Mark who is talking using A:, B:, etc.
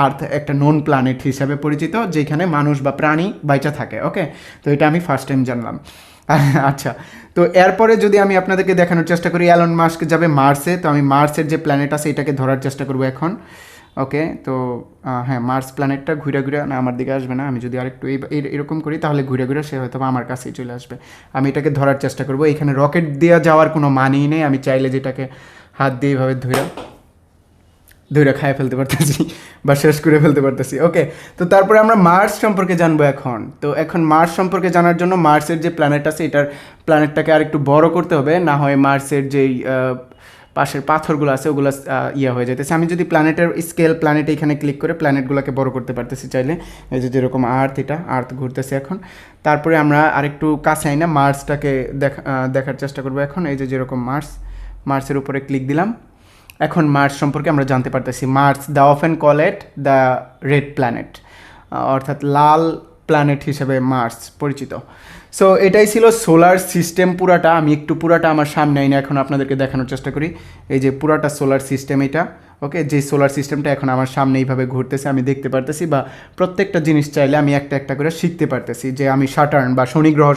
A: আর্থ একটা নন প্ল্যানেট হিসাবে পরিচিত, যেখানে মানুষ বা প্রাণী বাইচা থাকে। ওকে, তো এটা আমি ফার্স্ট টাইম জানলাম। আচ্ছা, তো এরপরে যদি আমি আপনাদেরকে দেখানোর চেষ্টা করি, এলন মাস্ক যাবে মার্সে, তো আমি মার্সের যে প্ল্যানেট আছে এটাকে ধরার চেষ্টা করবো এখন। ওকে, তো হ্যাঁ, মার্স প্ল্যানেটটা ঘুরে ঘুরে না আমার দিকে আসবে না, আমি যদি আরেকটু এরকম করি তাহলে ঘুরে ঘুরে সে হয়তো আমার কাছেই চলে আসবে। আমি এটাকে ধরার চেষ্টা করবো। এখানে রকেট দিয়ে যাওয়ার কোনো মানেই নেই, আমি চাইলে যেটাকে হাত দিয়ে এইভাবে ধরে ধরে খাইয়ে ফেলতে পারতেছি বা শেষ করে ফেলতে পারতেছি। ওকে, তো তারপরে আমরা মার্স সম্পর্কে জানবো এখন। তো এখন মার্স সম্পর্কে জানার জন্য মার্সের যে প্ল্যানেট আছে এটার প্ল্যানেটটাকে আর একটু বড় করতে হবে, না হয় মার্সের যেই পাশের পাথরগুলো আছে ওগুলো ইয়ে হয়ে যাইতেছে। আমি যদি প্ল্যানেটের স্কেল প্ল্যানেট এখানে ক্লিক করে প্ল্যানেটগুলোকে বড় করতে পারতেছি চাইলে, এই যে যেরকম আর্থ, এটা আর্থ ঘুরতেছে এখন। তারপরে আমরা আরেকটু কাছে আই না মার্সটাকে দেখার চেষ্টা করবো এখন। এই যে যেরকম মার্সের উপরে ক্লিক দিলাম, এখন মার্স সম্পর্কে আমরা জানতে পারতেছি। Mars the often call it the red planet, অর্থাৎ লাল প্ল্যানেট হিসেবে মার্স পরিচিত। সো এটাই ছিল সোলার সিস্টেম পুরাটা। আমি একটু পুরাটা আমার সামনে আইনে এখন আপনাদেরকে দেখানোর চেষ্টা করি। এই যে পুরাটা সোলার সিস্টেম এটা। ওকে, যে সোলার সিস্টেমটা এখন আমার সামনে এইভাবে ঘুরতেছে আমি দেখতে পারতেছি, বা প্রত্যেকটা জিনিস চাইলে আমি একটা একটা করে শিখতে পারতেছি, যে আমি স্যাটার্ন বা শনি গ্রহ